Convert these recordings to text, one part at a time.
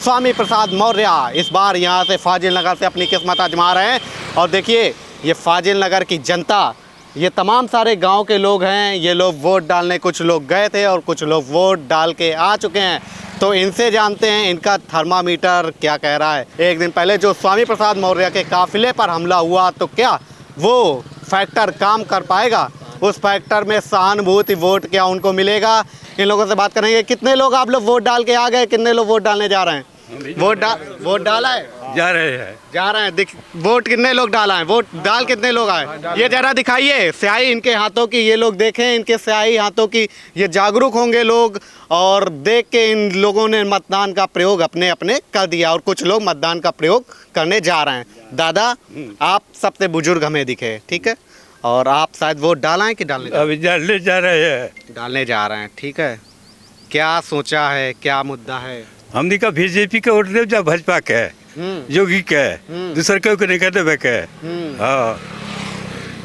स्वामी प्रसाद मौर्य इस बार यहाँ से फाजिल नगर से अपनी किस्मत आजमा रहे हैं। और देखिए ये फाजिल नगर की जनता, ये तमाम सारे गांव के लोग हैं, ये लोग वोट डालने कुछ लोग गए थे और कुछ लोग वोट डाल के आ चुके हैं। तो इनसे जानते हैं इनका थर्मामीटर क्या कह रहा है। एक दिन पहले जो स्वामी प्रसाद मौर्य के काफिले पर हमला हुआ, तो क्या वो फैक्टर काम कर पाएगा? उस फैक्टर में सहानुभूति वोट क्या उनको मिलेगा? इन लोगों से बात करेंगे। कितने लोग आप लोग वोट डाल के आ गए? कितने लोग वोट डालने जा रहे हैं? वोट डाला है? जा रहे हैं। वोट कितने लोग डाला है? वोट डाल कितने लोग आए? ये जरा दिखाइए स्याही इनके हाथों की। ये लोग देखें इनके स्याही हाथों की। ये जागरूक होंगे लोग और देख के इन लोगों ने मतदान का प्रयोग अपने अपने कर दिया और कुछ लोग मतदान का प्रयोग करने जा रहे हैं। दादा, आप सबसे बुजुर्ग हमें दिखे, ठीक है, और आप शायद वोट डाला है कि डालने अभी डालने जा रहे हैं। डालने जा रहे हैं, ठीक है। क्या सोचा है, क्या मुद्दा है? हमने का बीजेपी के वोट दे, भाजपा के, योगी के, दूसरे के नहीं कहते के। हाँ,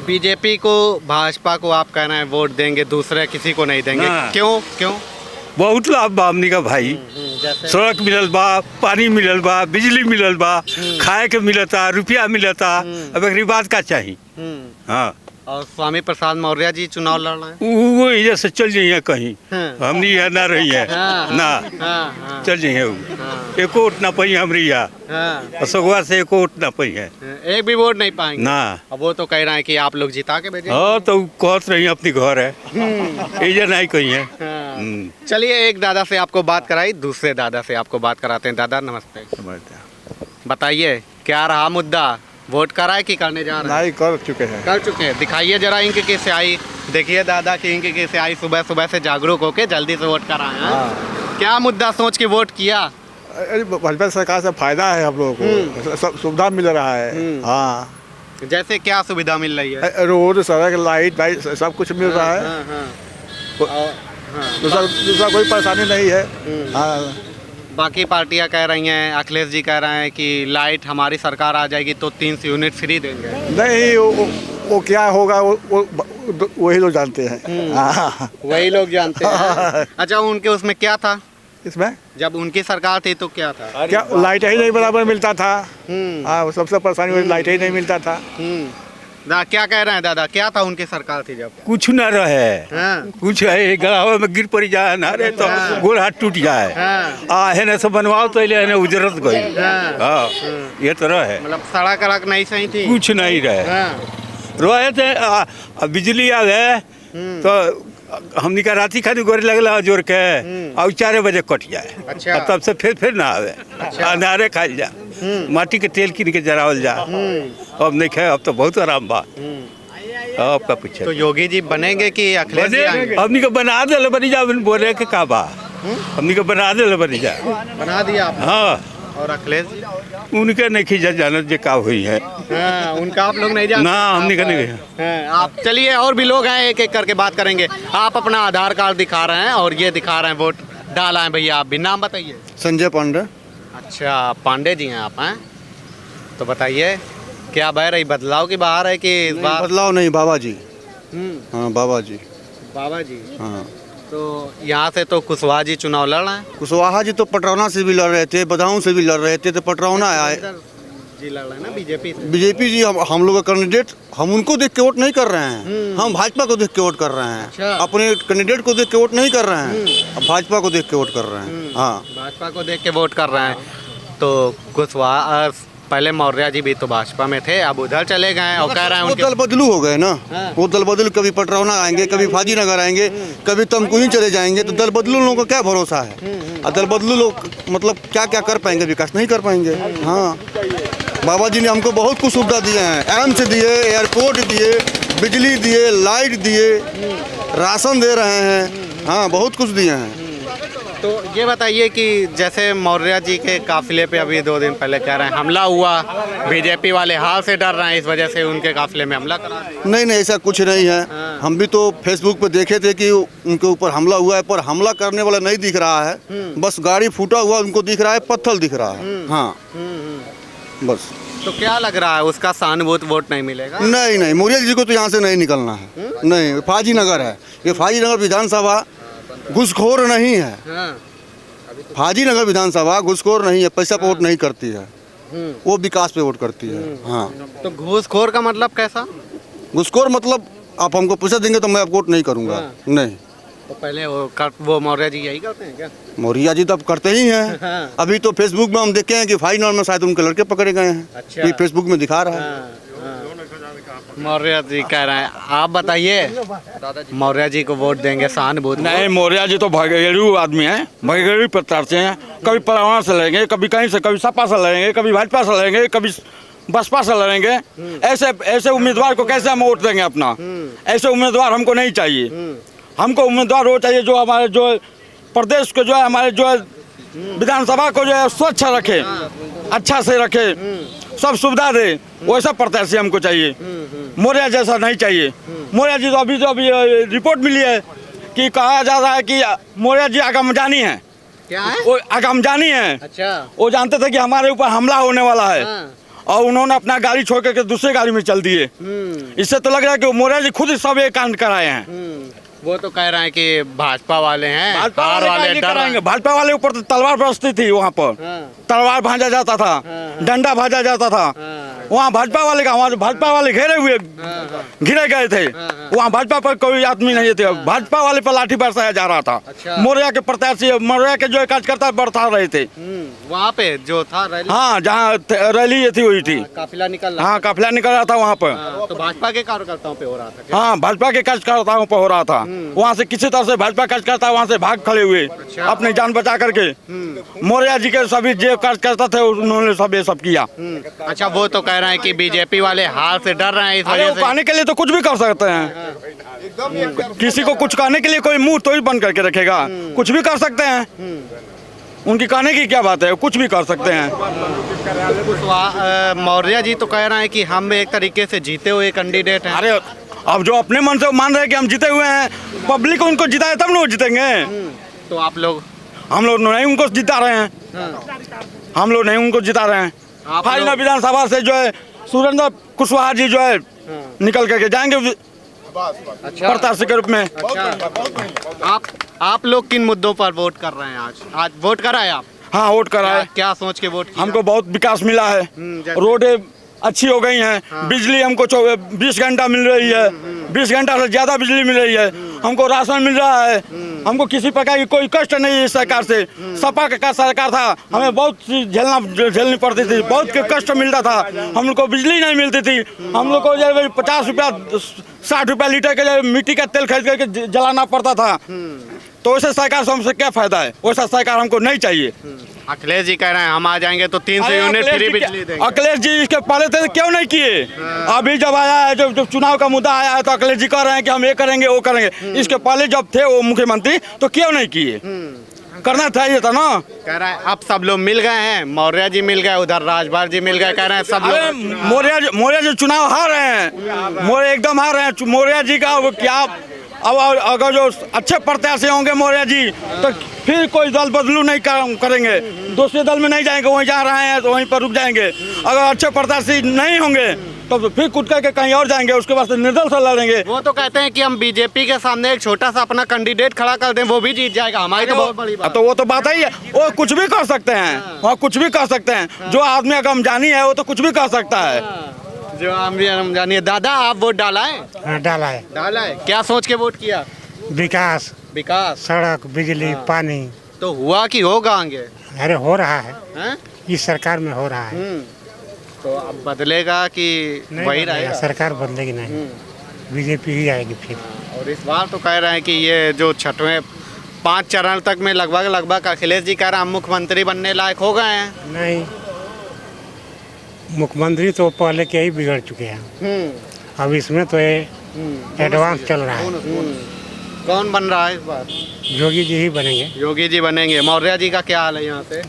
बीजेपी को, भाजपा को आप कह रहे हैं वोट देंगे, दूसरे किसी को नहीं देंगे? क्यों? बहुत लाभ बा हमनी का भाई। सड़क मिलल बा, पानी मिलल बा, बिजली मिलल बा, खाए के मिलता, रुपया मिलता। अब एक बात का चाहिए। हाँ, और स्वामी प्रसाद मौर्य जी चुनाव लड़ रहे हैं, वो इधर से चल जाइए कहीं। हमनी यहाँ ना रही है ना, चल जाइए। एक वोट ना पाई हमारी यहाँ, अशोकवा से एक वोट ना पाई है, एक भी वोट नहीं पाएंगे ना। अब वो तो कह रहे हैं कि आप लोग जिता के भेजेंगे। हाँ, तो कहत रही अपनी घर है, इधर नहीं कहीं है। चलिए एक दादा से आपको बात कराई, दूसरे दादा से आपको बात कराते हैं। दादा नमस्ते, बताइए क्या रहा मुद्दा? वोट करा है कि करने जा रहे हैं? नहीं, कर चुके हैं। कर चुके हैं। दिखाइए जरा इनके कैसे आई। देखिए दादा की इनके कैसे आई, सुबह सुबह से जागरूक होके जल्दी से वोट कराए हैं। क्या मुद्दा सोच के वोट किया? भाजपा सरकार से फायदा है हम लोगों को, सब सुविधा मिल रहा है। हाँ, जैसे क्या सुविधा मिल रही है? रोड, सड़क, लाइट सब कुछ मिल रहा है। दूसरा कोई परेशानी नहीं है। हाँ, बाकी पार्टियां कह रही हैं, अखिलेश जी कह रहे हैं कि लाइट हमारी सरकार आ जाएगी तो 300 यूनिट फ्री देंगे। नहीं, वो क्या होगा वही लोग जानते हैं। वही लोग जानते हैं। अच्छा, उनके उसमें क्या था? इसमें जब उनकी सरकार थी तो क्या था? क्या लाइट ही नहीं बराबर मिलता था। हाँ, सबसे परेशानी लाइट ही नहीं मिलता था। क्या कह रहे हैं दादा, क्या था उनकी सरकार थी जब? कुछ न रहे। कुछ है गलावे में गिर पड़ी जाए ना रे तो गोड़ हाथ टूट जाए। है ना, सब बनवाओ तो ले उजरत गई। ये तो रहे, मतलब सड़क अड़क नहीं सही थी, कुछ नहीं रहे थे। बिजली आ गए तो हमनी का राती खानी गोरे लगला जोर के और 4 बजे कट जाए। अच्छा। तब से फिर ना आवे। अच्छा। नारे खाई जा, माटी के तेल किन के जरावल जा। अब नहीं खाए, अब तो बहुत आराम बा। आपका पूछे तो योगी जी बनेंगे कि अखिलेश जी आएंगे? हमनी को बना दे बनी जा, बोले के का बा। हमनी को बना दे बनी जा, बना दिया आपने? हाँ। और अखिलेश जी? उनके नहीं खींचा जाना जो का हुई है। उनका आप लोग नहीं जानते? ना, हमने का नहीं। आप चलिए, और भी लोग हैं, एक एक करके बात करेंगे। आप अपना आधार कार्ड दिखा रहे हैं और ये दिखा रहे हैं वोट डाला है। भैया आप भी नाम बताइए। संजय पांडे। अच्छा, पांडे जी हैं आप? हैं तो बताइए क्या बह रही, बदलाव की बाहर है कि इस बार? बदलाव नहीं, बाबा जी। हाँ, बाबा जी। बाबा जी। हाँ, तो यहाँ से तो कुशवाहा जी चुनाव लड़ रहे हैं। कुशवाहा जी तो पटरौना से भी लड़ रहे थे, बदाऊं से भी लड़ रहे थे, तो पटरौना आए जी लड़ रहे हैं ना बीजेपी से। बीजेपी जी हम लोग का कैंडिडेट, हम उनको देख के वोट नहीं कर रहे हैं। हम भाजपा को देख के वोट कर रहे हैं। अच्छा। अपने कैंडिडेट को देख के वोट नहीं कर रहे हैं, भाजपा को देख के वोट कर रहे हैं। हाँ, भाजपा को देख के वोट कर रहे हैं। तो कुशवाहा, पहले मौर्य जी भी तो भाजपा में थे, अब उधर चले गए और कह रहे हैं वो दल बदलू हो गए ना। वो दल बदलू, कभी पटरौना आएंगे, कभी फाजीनगर आएंगे, कभी तमकुही चले जाएंगे। तो दल बदलू लोगों का क्या भरोसा है? और दल बदलू लोग मतलब क्या क्या कर पाएंगे? विकास नहीं कर पाएंगे। हाँ, बाबा जी ने हमको बहुत कुछ सुविधा दिए हैं। एम्स दिए, एयरपोर्ट दिए, बिजली दिए, लाइट दिए, राशन दे रहे हैं। हाँ, बहुत कुछ दिए हैं। तो ये बताइए कि जैसे मौर्य जी के काफिले पे अभी 2 दिन पहले कह रहे हैं हमला हुआ, बीजेपी वाले हाल से डर रहे हैं, इस वजह से उनके काफिले में हमला करा। नहीं, ऐसा कुछ नहीं है। हम भी तो फेसबुक पे देखे थे कि उनके ऊपर हमला हुआ है, पर हमला करने वाला नहीं दिख रहा है। बस गाड़ी फूटा हुआ उनको दिख रहा है, पत्थर दिख रहा है। हाँ, बस। तो क्या लग रहा है, उसका सहानुभूति वोट नहीं मिलेगा? नहीं, मौर्य जी को तो यहाँ से नहीं निकलना है। नहीं, फाजीनगर है ये, फाजीनगर विधानसभा घुसखोर नहीं है। फाजी नगर विधानसभा घुसखोर नहीं है, पैसा पे वोट नहीं करती है, वो विकास पे वोट करती है। हाँ, तो घूसखोर का मतलब कैसा? घुसखोर मतलब आप हमको पैसा देंगे तो मैं आपको वोट नहीं करूँगा। नहीं, तो पहले वो मौर्य जी यही करते हैं क्या? मौर्या जी तो अब करते ही हैं। अभी तो फेसबुक में हम देखे हैं कि फाइनल में शायद उनके लड़के पकड़े गए हैं। अच्छा। ये फेसबुक में दिखा रहा है। मौर्य जी कह रहे हैं, आप बताइए मौर्य जी को वोट देंगे सहानुभूति? नहीं, मौर्य जी तो भगेड़ू आदमी हैं, भगेड़ू प्रत्याशी हैं। कभी परावना से लड़ेंगे, कभी कहीं से, कभी सपा से लड़ेंगे, कभी भाजपा से लड़ेंगे, कभी बसपा से लड़ेंगे। ऐसे उम्मीदवार को कैसे हम वोट देंगे अपना? ऐसे उम्मीदवार हमको नहीं चाहिए। हमको उम्मीदवार वो चाहिए जो हमारे जो प्रदेश को जो है, हमारे जो है विधानसभा को जो है स्वच्छ रखे, अच्छा से रखे, सब सुविधा दे, वैसा प्रत्याशी हमको चाहिए। मौर्य जैसा नहीं चाहिए। मौर्य जी तो अभी रिपोर्ट मिली है कि कहा जा रहा है कि मौर्य जी आगामजानी है। क्या है? वो आगामजानी है। अच्छा। वो जानते थे कि हमारे ऊपर हमला होने वाला है, और उन्होंने अपना गाड़ी छोड़ करके दूसरे गाड़ी में चल दिए। इससे तो लग रहा है कि मौर्य जी खुद ही सब ये कांड कराए हैं। वो तो कह रहे हैं कि भाजपा वाले हैं, भाजपा हार वाले नहीं डर रहे कराएंगे। हैं। भाजपा वाले ऊपर तो तलवार बरसती थी वहाँ पर। तलवार भांजा जाता था, डंडा भांजा जाता था। वहाँ भाजपा वाले का, वहाँ भाजपा वाले घिरे गए थे। वहाँ भाजपा पर कोई आदमी नहीं थे, भाजपा वाले पर लाठी बरसाया जा रहा था। अच्छा। मौर्य के प्रत्याशी, मौर्य के जो कार्यकर्ता बरसा रहे थे। वहाँ पे जो था रैली, हाँ, जहाँ रैली ये थी हुई थी। काफिला निकल रहा। हाँ, काफिला निकल रहा था वहाँ पर। तो भाजपा के कार्यकर्ताओं पे हो रहा था क्या? हाँ, भाजपा के कार्यकर्ताओं पर हो रहा था। वहाँ से किसी तरह से भाजपा कार्यकर्ता वहाँ से भाग खड़े हुए अपनी जान बचा करके। मौर्य जी के सभी जो कार्यकर्ता थे उन्होंने सब ये सब किया। अच्छा, वो तो कह रहे हैं कि बीजेपी वाले हार से डर रहे हैं, इस अरे वजह वो से। कहने के लिए तो कुछ भी कर सकते हैं। किसी को कुछ कहने के लिए कोई मुंह तो ही बंद करके रखेगा? कुछ भी कर सकते हैं। उनकी कहने की क्या बात है, कुछ भी कर सकते हैं। मौर्य जी तो कह रहे हैं कि हम एक तरीके से जीते हुए कैंडिडेट हैं। अरे अब जो अपने मन से मान रहे हैं कि हम जीते हुए हैं, पब्लिक उनको जिताए तब ना वो जीतेंगे। तो आप लोग? हम लोग नहीं उनको जिता रहे हैं। हम लोग नहीं उनको जिता रहे हैं। आप फाइनल लोग- विधानसभा से जो है सुरेंद्र कुशवाहा जी जो है निकल करके जाएंगे अच्छा। प्रत्याशी के रूप में। अच्छा। आप लोग किन मुद्दों पर वोट कर रहे हैं आज वोट करा है आप? हाँ, वोट करा है। क्या सोच के वोट किया? हमको बहुत विकास मिला है। जैसे? रोडें अच्छी हो गई हैं। बिजली हमको 20 घंटा मिल रही है। 20 घंटा से ज़्यादा बिजली मिल रही है। हमको राशन मिल रहा है। हमको किसी प्रकार की कोई कष्ट नहीं है इस सरकार से। सपा का सरकार था, हमें बहुत चीज झेलनी पड़ती थी, बहुत कष्ट मिलता था। हम लोग को बिजली नहीं मिलती थी। हम लोग को जो 50 रुपया 60 रुपया लीटर के मिट्टी का तेल खरीद करके जलाना पड़ता था। तो वैसे सरकार से हमसे क्या फायदा है? वैसा सरकार हमको नहीं चाहिए। अखिलेश जी कह रहे हैं हम आ जाएंगे तो 300 यूनिट फ्री बिजली देंगे। अखिलेश जी इसके पहले थे क्यों नहीं किए? अभी जब आया है, जब चुनाव का मुद्दा आया है, तो अखिलेश जी कह रहे हैं कि हम ये करेंगे वो करेंगे। इसके पहले जब थे वो मुख्यमंत्री तो क्यों नहीं किए? करना चाहिए था ना। कह रहे हैं अब सब लोग मिल गए हैं, मौर्य जी मिल गए, उधर राजभर जी मिल गए, कह रहे हैं सब अरे लोग। मौर्य जी चुनाव हार रहे हैं। मौर्य एकदम हार रहे हैं। मौर्य जी का वो क्या, अब अगर जो अच्छे प्रत्याशी होंगे मौर्य जी, तो फिर कोई दल बदलू नहीं करेंगे। दूसरे दल में नहीं जाएंगे, वहीं जा रहे हैं तो वहीं पर रुक जाएंगे। अगर अच्छे प्रत्याशी नहीं होंगे तो फिर कूद करके कहीं और जाएंगे, उसके बाद निर्दल से लड़ेंगे। वो तो कहते हैं कि हम बीजेपी के सामने एक छोटा सा अपना कैंडिडेट खड़ा कर दें, वो भी जीत जाएगा। हमारी तो बहुत बड़ी बात। तो वो तो बात ही है, वो कुछ भी कर सकते हैं। वहाँ कुछ भी कर सकते हैं। जो आदमी अगर हम जानी है वो तो कुछ भी कर सकता है। जो हम जानिए। दादा, आप वोट डाला है? हाँ, डाला है। डाला है। क्या सोच के वोट किया? विकास, विकास, सड़क, बिजली, पानी। तो हुआ कि होगा आगे? अरे हो रहा है, हैं? इस सरकार में हो रहा है। तो अब बदलेगा कि नहीं वही बदलेगा, रहेगा? सरकार बदलेगी नहीं, बीजेपी ही आएगी फिर। और इस बार तो कह रहे हैं कि ये जो 6वें 5 चरण तक में लगभग अखिलेश जी कह रहे हैं हम मुख्यमंत्री बनने लायक हो गए हैं। नहीं, मुख्यमंत्री तो पहले के ही बिगड़ चुके हैं। अब इसमें तो ये एडवांस चल रहा है। कौन बन रहा है इस बार? योगी जी ही बनेंगे। योगी जी बनेंगे। मौर्य जी का क्या हाल है यहाँ से?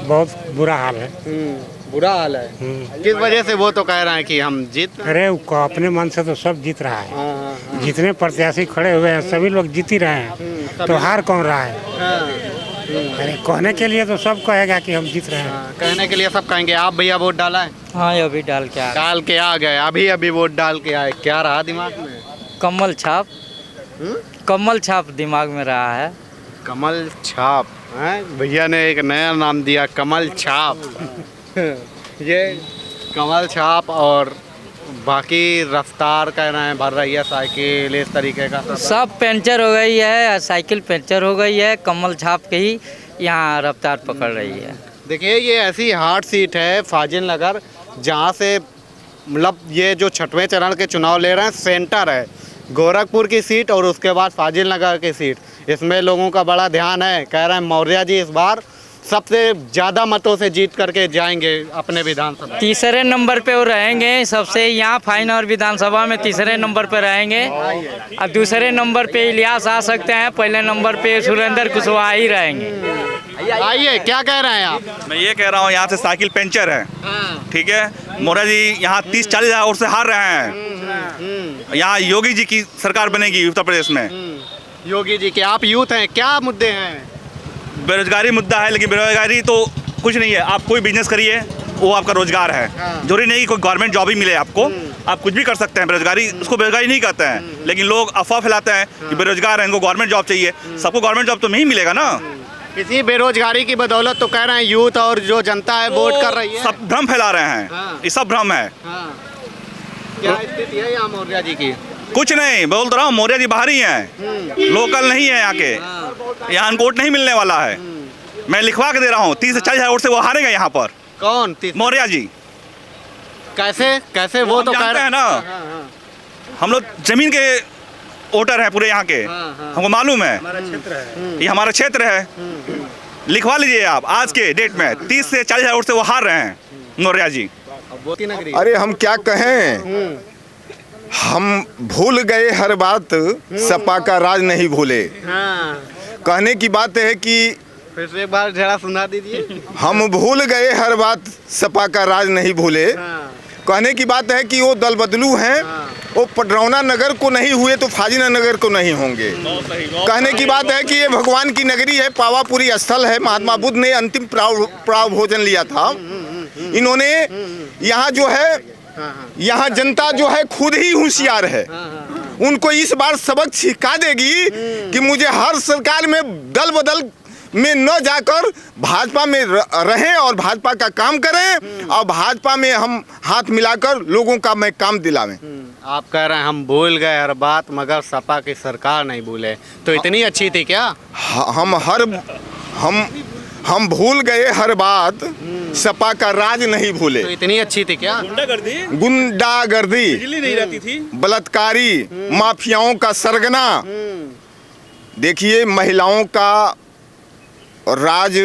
बहुत बुरा हाल है। बुरा हाल है। किस वजह से? वो तो कह रहे हैं कि हम जीत रहे हैं। अरे वो अपने मन से तो सब जीत रहा है। हाँ, जितने प्रत्याशी खड़े हुए हैं सभी लोग जीत ही रहे हैं, तो हार कौन रहा है? हाँ। अरे कहने के लिए तो सब कहेगा कि हम जीत रहे हैं। कहने के लिए सब कहेंगे। आप भैया वोट डाला है? हाँ, ये अभी डाल के आ डाल के आ गए, अभी वोट डाल के आए। क्या रहा दिमाग में? कमल छाप। कमल छाप दिमाग में रहा है। कमल छाप। हैं? भैया ने एक नया नाम दिया, कमल छाप। ये कमल छाप और बाकी रफ्तार कह रहे हैं भर रही है साइकिल, इस तरीके का सब पंचर हो गई है, साइकिल पंचर हो गई है, कमल छाप के ही यहाँ रफ्तार पकड़ रही है। देखिए ये ऐसी हार्ड सीट है फाजिल नगर, जहाँ से मतलब ये जो 6वें चरण के चुनाव ले रहे हैं, सेंटर है गोरखपुर की सीट और उसके बाद फाजिल नगर की सीट। इसमें लोगों का बड़ा ध्यान है, कह रहे हैं मौर्य जी इस बार सबसे ज़्यादा मतों से जीत करके जाएंगे अपने विधानसभा। तीसरे नंबर पे वो रहेंगे सबसे, यहाँ फाइन और विधानसभा में तीसरे नंबर पे रहेंगे। अब दूसरे नंबर पे इलियास आ सकते हैं, पहले नंबर पे सुरेंद्र कुशवाहा ही रहेंगे। आइए, क्या कह रहे हैं आप? मैं ये कह रहा हूँ यहाँ से साइकिल पंचर है, ठीक है। मौर्य जी यहाँ 30-40 हज़ार वोट से हार रहे हैं। यहाँ योगी जी की सरकार बनेगी उत्तर प्रदेश में। योगी जी के, आप यूथ हैं, क्या मुद्दे हैं? बेरोजगारी मुद्दा है, लेकिन बेरोजगारी तो कुछ नहीं है। आप कोई बिजनेस करिए, वो आपका रोजगार है। जरूरी नहीं कि कोई गवर्नमेंट जॉब ही मिले आपको, आप कुछ भी कर सकते हैं। बेरोजगारी, उसको बेरोजगारी नहीं कहते हैं, लेकिन लोग अफवाह फैलाते हैं कि बेरोजगार हैं, इनको गवर्नमेंट जॉब चाहिए। सबको गवर्नमेंट जॉब तो नहीं मिलेगा ना। इसी बेरोजगारी की बदौलत तो कह रहे हैं यूथ और जो जनता है वोट कर रही है। सब भ्रम फैला रहे हैं, ये सब भ्रम है। क्या स्थिति है यहाँ मौर्य जी की? कुछ नहीं, बोल तो रहा हूँ, मौर्य जी बाहर ही हैं, लोकल नहीं है यहाँ के। यहाँ वोट नहीं मिलने वाला है। मैं लिखवा के दे रहा हूँ, 30 से 40 हज़ार वोट से वो हारेगा यहाँ पर। कौन? मौर्य जी। कैसे वो तो जानते हैं ना, हम लोग जमीन के वोटर हैं पूरे यहाँ के, हमको मालूम है, ये हमारा क्षेत्र है। लिखवा लीजिए आप, आज के डेट में 30 से 40 हज़ार वोट से वो हार रहे हैं मौर्य जी। अरे हम क्या कहें, हम भूल गए हर बात, सपा का राज नहीं भूले। कहने की बात है कि फिर से एक बार जरा सुना दीजिए। हम भूल गए हर बात, सपा का राज नहीं भूले। कहने की बात है कि वो दल बदलू हैं, वो पडरौना नगर को नहीं हुए तो फाजिल नगर को नहीं होंगे। कहने की बात है कि ये भगवान की नगरी है, पावापुरी स्थल है। महात्मा बुद्ध ने अंतिम प्राव भोजन लिया था। इन्होंने यहाँ जो है, यहाँ जनता जो है खुद ही होशियार है। उनको इस बार सबक सिखा देगी कि मुझे हर सरकार में दल बदल में न जाकर भाजपा में रहें और भाजपा का काम करें, और भाजपा में हम हाथ मिलाकर लोगों का मैं काम दिलावें। आप कह रहे हैं हम भूल गए हर बात, मगर सपा की सरकार नहीं भूले, तो इतनी अच्छी थी क्या? हम भूल गए हर बात, सपा का राज नहीं भूले। तो इतनी अच्छी थी क्या? गुंडागर्दी, बिजली नहीं रहती थी, बलात्कारी, माफियाओं का सरगना। देखिए, महिलाओं का राज,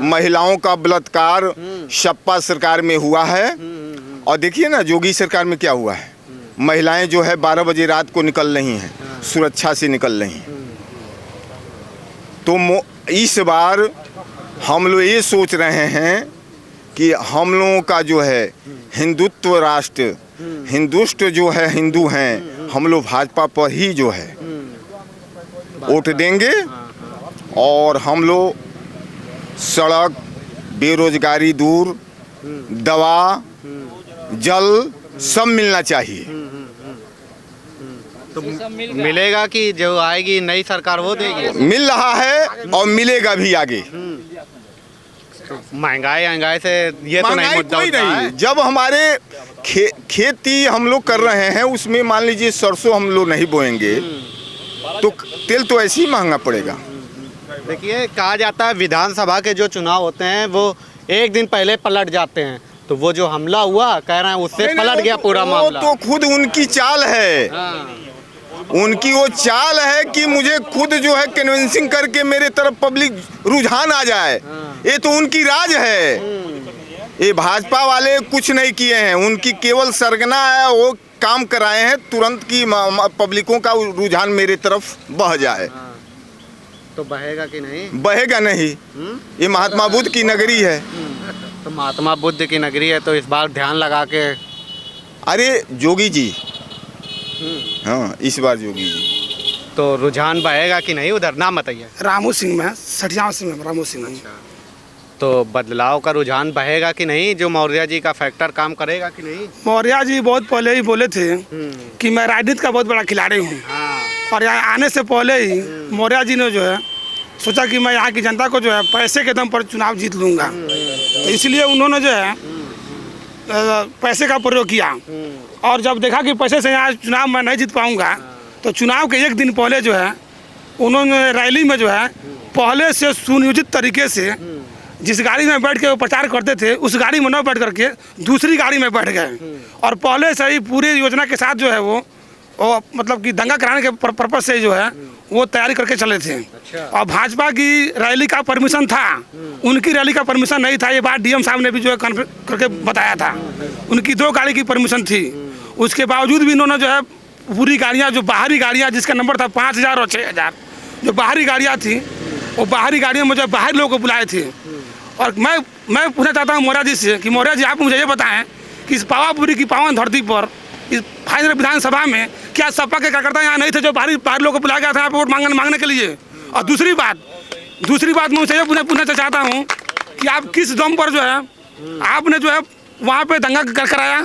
महिलाओं का बलात्कार सपा सरकार में हुआ है। और देखिए ना, योगी सरकार में क्या हुआ है। महिलाएं जो है 12 बजे रात को निकल रही हैं, सुरक्षा से निकल रही हैं। तो इस बार हम लोग ये सोच रहे हैं कि हम लोगों का जो है हिंदुत्व राष्ट्र, हिंदुत्व जो है, हिंदू हैं हम लोग, भाजपा पर ही जो है वोट देंगे। और हम लोग सड़क, बेरोजगारी दूर, दवा, जल सब मिलना चाहिए। तो मिलेगा कि जो आएगी नई सरकार वो देगी? मिल रहा है और मिलेगा भी आगे। महंगाई से ये तो नहीं मुद्दा कोई उठता नहीं। है। जब हमारे खेती हम लोग कर रहे हैं, उसमें मान लीजिए सरसों हम लोग नहीं बोएंगे तो तेल तो ऐसे ही महंगा पड़ेगा। देखिए, कहा जाता है विधानसभा के जो चुनाव होते हैं वो एक दिन पहले पलट जाते हैं, तो वो जो हमला हुआ कह रहे हैं उससे पलट गया पूरा मामला। तो खुद उनकी चाल है, उनकी वो चाल है कि मुझे खुद जो है कन्विंसिंग करके मेरे तरफ पब्लिक रुझान आ जाए। ये तो उनकी राज है। ये भाजपा वाले कुछ नहीं किए हैं, उनकी केवल सरगना है, वो काम कराए हैं तुरंत की पब्लिकों का रुझान मेरे तरफ बह जाए। तो बहेगा कि नहीं? बहेगा नहीं। ये महात्मा बुद्ध की नगरी है। तो महात्मा बुद्ध की नगरी है, तो इस बार ध्यान लगा के। अरे योगी जी, हाँ इस बार योगी जी। तो रुझान बहेगा कि नहीं उधर? नाम बताइए। रामू सिंह में, सठियाव सिंह में, रामू सिंह में। तो बदलाव का रुझान बहेगा कि नहीं? जो मौर्य जी का फैक्टर काम करेगा कि नहीं? मौर्य जी बहुत पहले ही बोले थे कि मैं राजनीति का बहुत बड़ा खिलाड़ी हूँ, और यहाँ आने से पहले ही मौर्य जी ने जो है सोचा कि मैं यहाँ की जनता को जो है पैसे के दम पर चुनाव जीत लूँगा, तो इसलिए उन्होंने जो है पैसे का प्रयोग किया। और जब देखा कि पैसे से यहाँ चुनाव मैं नहीं जीत पाऊँगा, तो चुनाव के एक दिन पहले जो है उन्होंने रैली में जो है पहले से सुनियोजित तरीके से जिस गाड़ी में बैठ के वो प्रचार करते थे उस गाड़ी में न बैठ करके दूसरी गाड़ी में बैठ गए और पहले से ही पूरी योजना के साथ जो है वो मतलब कि दंगा कराने के पर्पज से जो है वो तैयारी करके चले थे। और भाजपा की रैली का परमिशन था, उनकी रैली का परमिशन नहीं था। ये बात डीएम साहब ने भी जो है कॉन्फ्रेंस करके बताया था। उनकी 2 गाड़ी की परमिशन थी, उसके बावजूद भी इन्होंने जो है पूरी गाड़ियाँ, जो बाहरी गाड़ियाँ जिसका नंबर था 5000 और 6000, जो बाहरी गाड़ियाँ थी वो बाहरी गाड़ियों में जो बाहरी लोगों को बुलाए थे। और मैं पूछना चाहता हूँ मौर्य जी से कि मौर्य जी आप मुझे ये बताएं कि इस पावापुरी की पावन धरती पर इस फाइनल विधानसभा में क्या सपा के कार्यकर्ता यहाँ नहीं थे जो बाहरी लोगों को बुलाया गया था यहाँ पे वोट मांगने के लिए? और दूसरी बात मैं उनसे ये पूछना चाहता हूँ कि आप किस दम पर जो है आपने जो है वहाँ पे दंगा कराया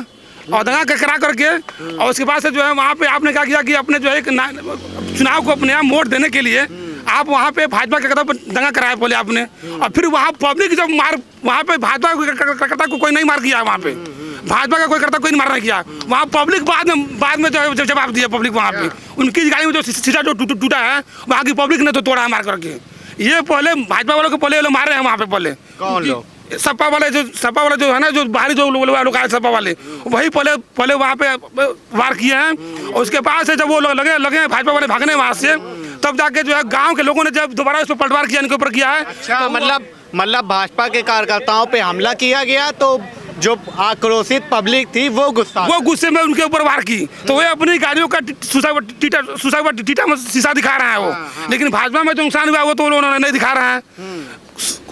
और दंगा करा करके और उसके बाद से जो है वहाँ पे आपने क्या किया कि अपने जो है चुनाव को अपने यहाँ वोट देने के लिए आप वहाँ पे भाजपा के कार्यकर्ता पर दंगा कराया बोले आपने, और फिर वहाँ पब्लिक जब वहाँ पे भाजपा कार्यकर्ता को कोई नहीं मार किया, वहाँ पे भाजपा का कोई करता कोई नहीं मार नहीं किया, वहाँ पब्लिक बाद में जो है जवाब दिया पब्लिक। वहाँ पे उनकी गाड़ी में जो शीशा जो टूटा है वहाँ की पब्लिक ने तो तोड़ा है मार करके। ये पहले भाजपा वालों को पहले मारे हैं वहाँ पे, पहले कौन लोग? सपा वाले जो है ना, जो बाहरी जो लोग आए सपा वाले, वही पहले वहाँ पे वार किए हैं। और उसके बाद से जब वो लगे भाजपा वाले भागने वहाँ से, तब जाके जो है गांव के लोगों ने जब दोबारा उस पर पलटवार किया, इनके ऊपर किया है। अच्छा, मतलब भाजपा के कार्यकर्ताओं पे हमला किया गया तो जो आक्रोशित पब्लिक थी वो गुस्से में उनके ऊपर वार की, तो वो अपनी गाड़ियों का टीटा में शीशा दिखा रहा है वो। लेकिन भाजपा में जो नुकसान हुआ वो तो उन्होंने नहीं दिखा रहा है।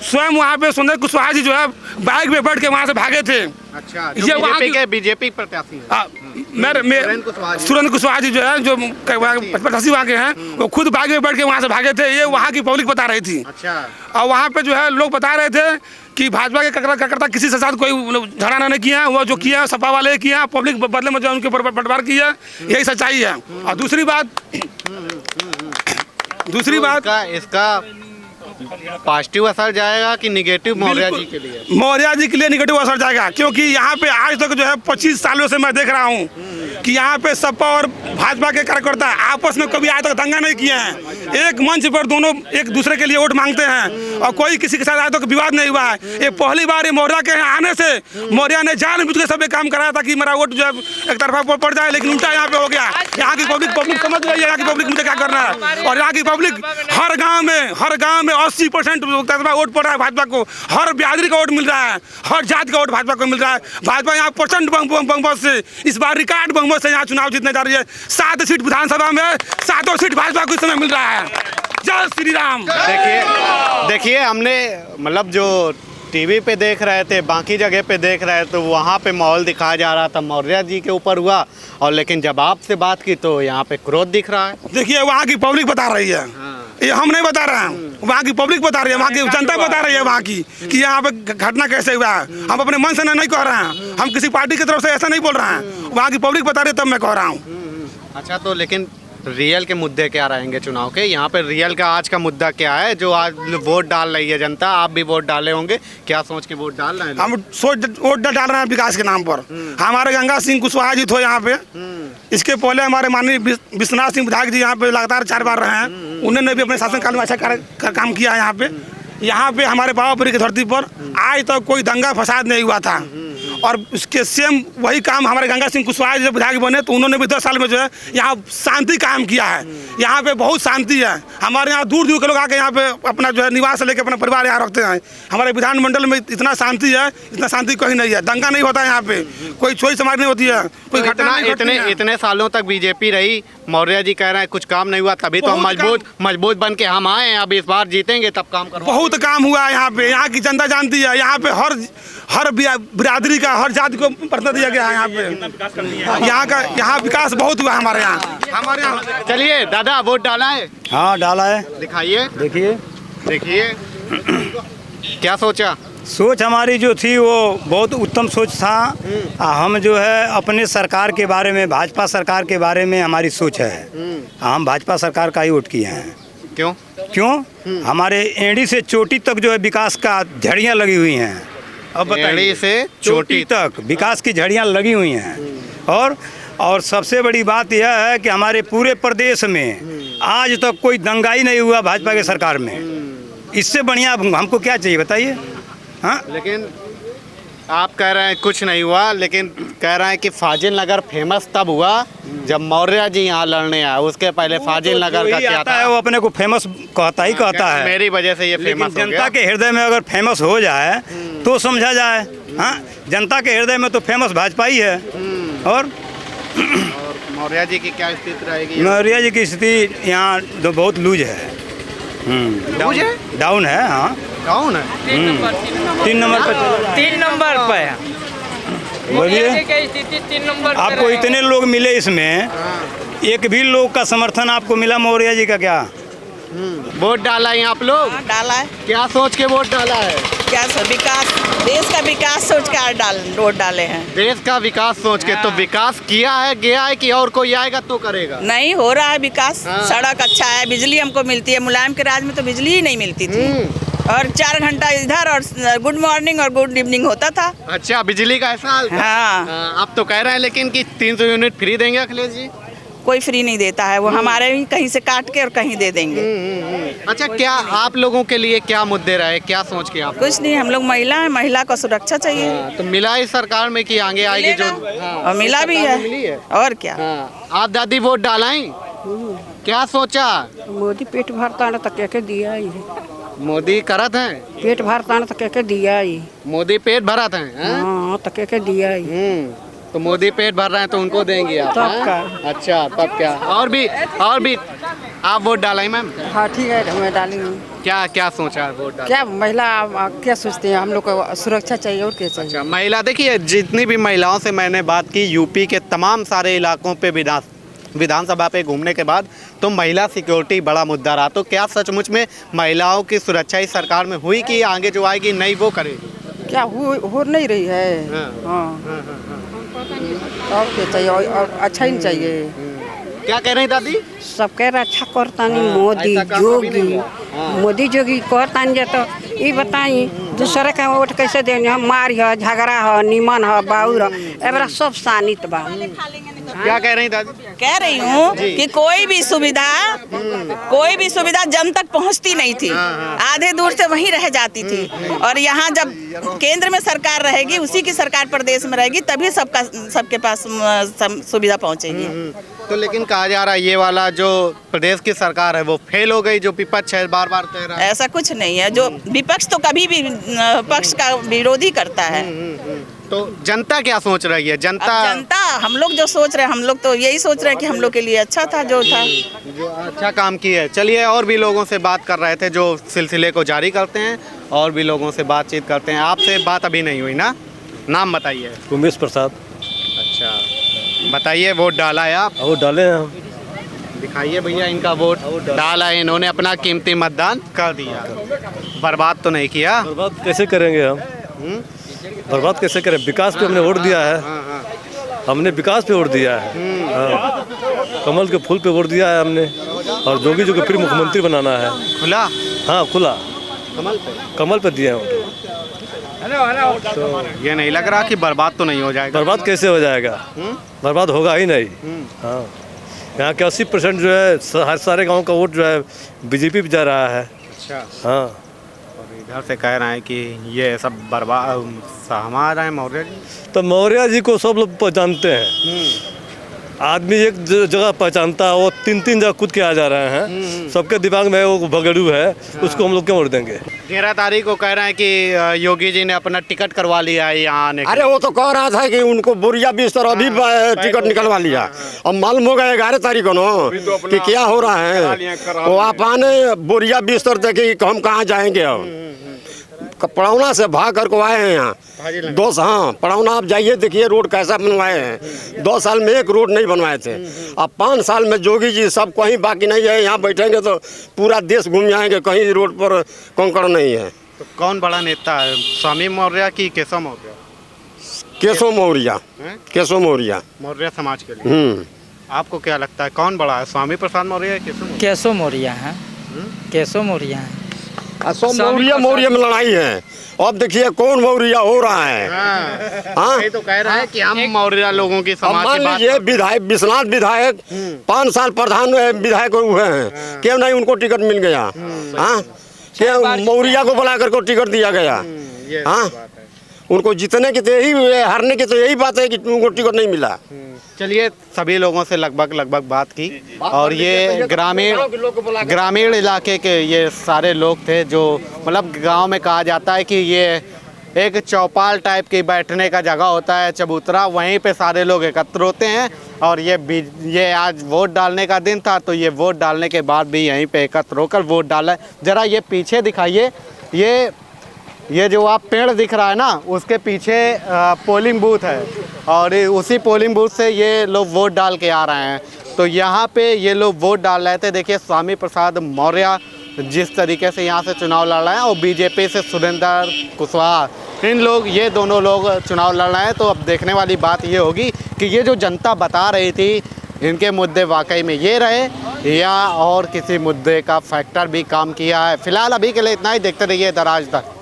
स्वयं वहाँ पे संजय कुशवाहा जी जो है बाइक पे बैठ के वहाँ से भागे थे। अच्छा, ये बीजेपी प्रत्याशी सुरेंद्र कुशवाहा जी जो है जो प्रत्याशी वहाँ के हैं, वो खुद बाइक पे बैठ के वहाँ से भागे थे। ये वहाँ की पब्लिक बता रही थी। अच्छा, और वहाँ पे जो है लोग बता रहे थे कि भाजपा के कार्यकर्ता किसी से साथ कोई झगड़ा नहीं किया, वो जो किया सपा वाले किया, पब्लिक बदले में जो उनके ऊपर बंटवार किया, यही सच्चाई है। और दूसरी बात इसका पॉजिटिव असर जाएगा कि निगेटिव मौर्य जी के लिए? मौर्य जी के लिए निगेटिव असर जाएगा, क्योंकि यहाँ पे आज तक जो है 25 सालों से मैं देख रहा हूँ कि यहाँ पे सपा और भाजपा के कार्यकर्ता आपस में कभी आज तक दंगा नहीं किए हैं। एक मंच पर दोनों एक दूसरे के लिए वोट मांगते हैं और कोई किसी के साथ आज तक विवाद नहीं हुआ है। ये पहली बार मौर्य के आने से मौर्य ने जानबूझ के सब काम कराया था कि मेरा वोट जो है एक तरफा पड़ जाए, लेकिन उल्टा यहाँ पे हो गया। यहाँ की पब्लिक समझ रही है यहाँ की पब्लिक मुझे क्या करना है। और यहाँ की पब्लिक हर गाँव में 80% वोट पड़ रहा है भाजपा को, हर बिरादरी का वोट मिल रहा है, हर जात का वोट भाजपा को मिल रहा है। भाजपा यहाँ % बहुमत से इस बार रिकॉर्ड बहुमत से यहाँ चुनाव जीतने जा रही है। 7 सीट विधानसभा में 7 सीट भाजपा को इस समय मिल रहा है। जय श्री राम। देखिए हमने मतलब जो टीवी पे देख रहे थे, बाकी जगह पे देख रहे थे, तो वहाँ पे माहौल दिखाया जा रहा था मौर्य जी के ऊपर हुआ, और लेकिन जब आपसे बात की तो यहाँ पे क्रोध दिख रहा है। देखिए वहाँ की पब्लिक बता रही है, ये हम नहीं बता रहे हैं, वहाँ की पब्लिक बता रही है, वहाँ की जनता बता रही है वहाँ की कि यहाँ पे घटना कैसे हुआ है। हम अपने मन से नहीं कह रहे हैं, हम किसी पार्टी की तरफ से ऐसा नहीं बोल रहे हैं, वहाँ की पब्लिक बता रही है तब मैं कह रहा हूँ। अच्छा, तो लेकिन रियल के मुद्दे क्या रहेंगे चुनाव के? यहाँ पे रियल का आज का मुद्दा क्या है जो आज वोट डाल रही है जनता? आप भी वोट डाले होंगे, क्या सोच के वोट डाल रहे हैं? हम वोट डाल रहे हैं विकास के नाम पर। हमारे गंगा सिंह कुशवाहा जी थे यहाँ पे, इसके पहले हमारे माननीय विश्वनाथ सिंह विधायक जी यहाँ पे लगातार 4 बार रहे हैं, उन्होंने भी अपने शासनकाल में अच्छा काम किया है। यहाँ पे हमारे पावापुरी की धरती पर आज तक कोई दंगा फसाद नहीं हुआ था। और उसके सेम वही काम हमारे गंगा सिंह कुशवाहा जब विधायक बने तो उन्होंने भी 10 साल में जो है यहाँ शांति कायम किया है। यहाँ पे बहुत शांति है। हमारे यहाँ दूर दूर के लोग आके यहाँ पे अपना जो है निवास लेके अपना परिवार यहाँ रखते हैं। हमारे विधानमंडल में इतना शांति है, इतना शांति कहीं नहीं है। दंगा नहीं होता है यहाँ पे, कोई चोरी समाज नहीं होती है, कोई घटना इतने सालों तक बीजेपी रही, मौर्य जी कह रहे हैं कुछ काम नहीं हुआ, तभी तो हम मजबूत बन के हम आए हैं, अब इस बार जीतेंगे तब काम करो। बहुत काम हुआ है यहाँ पे, यहाँ की जनता जानती है। यहाँ पे हर बिरादरी का, हर जाति को प्राथमिकता दिया गया है यहाँ पे। यहाँ विकास बहुत हुआ हमारे यहाँ। चलिए दादा, वोट डाला है? हाँ डाला है। दिखाइए, देखिए क्या सोचा? सोच हमारी जो थी वो बहुत उत्तम सोच था। हम जो है अपने सरकार के बारे में, भाजपा सरकार के बारे में हमारी सोच है, हम भाजपा सरकार का ही वोट किए हैं। क्यों? क्यों? हमारे एड़ी से चोटी तक जो है विकास का झड़ियाँ लगी हुई हैं। अब एड़ी बताइए, से चोटी तक विकास की झड़ियाँ लगी हुई हैं। और सबसे बड़ी बात यह है कि हमारे पूरे प्रदेश में आज तक कोई दंगाई नहीं हुआ भाजपा की सरकार में। इससे बढ़िया हमको क्या चाहिए बताइए? हाँ, लेकिन आप कह रहे हैं कुछ नहीं हुआ, लेकिन कह रहे हैं कि फाजिल नगर फेमस तब हुआ जब मौर्य जी यहाँ लड़ने आए। उसके पहले फाजिल नगर का क्या था? वो अपने को फेमस कहता ही कहता है। मेरी वजह से ये लेकिन फेमस हो जनता गया। के हृदय में अगर फेमस हो जाए तो समझा जाए। हाँ, जनता के हृदय में तो फेमस भाजपा ही है। और मौर्य जी की क्या स्थिति रहेगी? मौर्य जी की स्थिति यहाँ तो बहुत लूज है। लूज है? डाउन है। हाँ, डाउन है। 3 नंबर पे 3 नंबर पे है। बोलिए, स्थिति 3 नंबर आपको इतने लोग मिले इसमें, एक भी लोग का समर्थन आपको मिला मौर्य जी का क्या? वोट डाला है आप लोग? डाला है। क्या सोच के वोट डाला है? क्या विकास, देश का विकास सोच के वोट डाले हैं। देश का विकास सोच के। तो विकास किया है, गया है कि और कोई आएगा तो करेगा? नहीं हो रहा है विकास। सड़क अच्छा है, बिजली हमको मिलती है। मुलायम के राज में तो बिजली ही नहीं मिलती थी और 4 घंटा इधर और गुड मॉर्निंग और गुड इवनिंग होता था। अच्छा, बिजली का ऐसा हाल था? हाँ। आप तो कह रहे हैं लेकिन कि 300 यूनिट फ्री देंगे अखिलेश जी। कोई फ्री नहीं देता है, वो हमारे ही कहीं से काट के और कहीं दे देंगे। अच्छा, क्या आप लोगों के लिए क्या मुद्दे रहे, क्या सोच के आप? कुछ नहीं, हम लोग महिला हैं, महिला को सुरक्षा चाहिए। तो मिला इस सरकार में कि आगे आएगी जो? और मिला भी है। और क्या? आप दादी वोट डालें? क्या सोचा? मोदी पेट भरता न तक के दिया ही मोदी करत हैं? पेट भरता न तक के दिया ही। मोदी पेट भरत हैं? हाँ, तक के दिया ही। तो मोदी पेट भर रहे हैं तो उनको देंगे आप? तब क्या? अच्छा, तब क्या? और भी आप वोट डालें मैम? हाँ ठीक है, हमें डालेंगे। क्या क्या सोचा है वोट डालने? क्या महिला क्या सोचते हैं? हम लोग को सुरक्षा चाहिए और क्या चाहिए? अच्छा, महिला, देखिए जितनी भी महिलाओं से मैंने बात की यूपी के तमाम सारे इलाकों पे विधानसभा पे घूमने के बाद तो महिला सिक्योरिटी बड़ा मुद्दा रहा। तो क्या सचमुच में महिलाओं की सुरक्षा इस सरकार में हुई कि आगे जो आएगी नहीं वो करेगी? क्या हो नहीं रही है? हाँ। और क्या चाहिए? और अच्छा ही नहीं चाहिए। क्या कह रहे हैं दादी? सब कह रहे अच्छा करता नहीं मोदी जोगी। मोदी जोगी करता नहीं तो ये बताई दूसरे के वोट कैसे देनी? हम मारी है, झगड़ा है, निमन है, बाउर है, एबरा सब शानित बा। क्या कह रही दादी? कह रही हूँ कि कोई भी सुविधा जन तक पहुँचती नहीं थी। आधे दूर से वहीं रह जाती थी। और यहाँ जब केंद्र में सरकार रहेगी, उसी की सरकार प्रदेश में रहेगी, तभी सबके पास सुविधा पहुँचेगी। तो लेकिन कहा जा रहा है ये वाला जो प्रदेश की सरकार है वो फेल हो गई, जो विपक्ष है बार बार कह रहा है। ऐसा कुछ नहीं है। जो विपक्ष तो कभी भी पक्ष का विरोधी करता है। तो जनता क्या सोच रही है? जनता हम लोग जो सोच रहे हैं, हम लोग तो यही सोच रहे हैं कि हम लोग के लिए अच्छा था जो था, जो अच्छा काम किया है। चलिए, और भी लोगों से बात कर रहे थे जो सिलसिले को जारी करते हैं, और भी लोगों से बातचीत करते हैं। आपसे बात अभी नहीं हुई ना? नाम बताइए। उमेश प्रसाद। अच्छा, बताइए, वोट डाला है आप? वोट डाले हैं हम। दिखाइए भैया, इनका वोट डाला है, इन्होंने अपना कीमती मतदान कर दिया। बर्बाद तो नहीं किया? बर्बाद कैसे करेंगे हम? बर्बाद कैसे करें? विकास पे हमने वोट दिया है। हमने विकास पे वोट दिया है। हाँ, कमल के फूल पे वोट दिया है हमने। और जोगी जी को फिर मुख्यमंत्री बनाना है। खुला? हाँ, खुला। कमल पे दिए हैं वोट। तो ये नहीं लग रहा कि बर्बाद तो नहीं हो जाएगा? बर्बाद कैसे हो जाएगा? बर्बाद होगा ही नहीं। हाँ, यहाँ के 80% जो है हर सारे गांव का वोट जो है बीजेपी पे जा रहा है। अच्छा। हाँ, और इधर से कह रहे हैं कि ये सब बर्बाद सहमा रहे हैं मौर्य जी। तो मौर्य जी को सब लोग पहचानते हैं। आदमी एक जगह पहचानता है, वो 3 जगह कूद के आ जा रहे हैं। सबके दिमाग में वो भगड़ू है। उसको हम लोग क्यों वोट देंगे? 13 तारीख को कह रहे हैं कि योगी जी ने अपना टिकट करवा लिया है यहाँ आने का। अरे वो तो कह रहा था कि उनको बोरिया बिस्तर अभी टिकट निकलवा लिया। अब मालूम होगा 11 तारीख को ना कि क्या हो रहा है। वो आप आने बोरिया बिस्तर देखे हम कहाँ जाएंगे? अब पड़ौना से भाग कर को आए हैं यहाँ। हाँ, पड़ौना आप जाइए, देखिए रोड कैसा बनवाए हैं। 2 साल में एक रोड नहीं बनवाए थे। अब 5 साल में जोगी जी सब कहीं बाकी नहीं है। यहाँ बैठेंगे तो पूरा देश घूम जाएंगे, कहीं रोड पर कंकड़ नहीं है। तो कौन बड़ा नेता है, स्वामी मौर्य की केशव मौर्य? केशव मौर्य। केशव मौर्य, मौर्य समाज के लिए। आपको क्या लगता है कौन बड़ा है, स्वामी प्रसाद मौर्य या केशव मौर्य? केशव मौर्य है। केशव मौर्य हैं। सब मौर्य में लड़ाई है। अब देखिए कौन मौर्य हो रहा है। हाँ ये तो कह रहा है कि हम मौर्य लोगों की अब समाज मान की बात लीजिए विधायक विश्वनाथ विधायक 5 साल प्रधान विधायक हुए हैं, क्यों नहीं उनको टिकट मिल गया? हाँ क्यों मौर्य को बुला करके टिकट दिया गया? हाँ उनको जीतने की तो यही, हारने की तो यही बात है कि उनको टिकट नहीं मिला। चलिए सभी लोगों से लगभग बात की, और ये ग्रामीण इलाके के ये सारे लोग थे जो मतलब गांव में कहा जाता है कि ये एक चौपाल टाइप की बैठने का जगह होता है, चबूतरा, वहीं पे सारे लोग एकत्र होते हैं। और ये आज वोट डालने का दिन था, तो ये वोट डालने के बाद भी यहीं पे एकत्र होकर वोट डाला। ज़रा ये पीछे दिखाइए, ये जो आप पेड़ दिख रहा है ना, उसके पीछे पोलिंग बूथ है, और उसी पोलिंग बूथ से ये लोग वोट डाल के आ रहे हैं। तो यहाँ पे ये लोग वोट डाल रहे थे। देखिए स्वामी प्रसाद मौर्य जिस तरीके से यहाँ से चुनाव लड़ रहे हैं, और बीजेपी से सुरेंद्र कुशवाहा, ये दोनों लोग चुनाव लड़ रहे हैं। तो अब देखने वाली बात ये होगी कि ये जो जनता बता रही थी इनके मुद्दे वाकई में ये रहे या और किसी मुद्दे का फैक्टर भी काम किया है। फिलहाल अभी के लिए इतना ही। देखते रहिए द राज तक।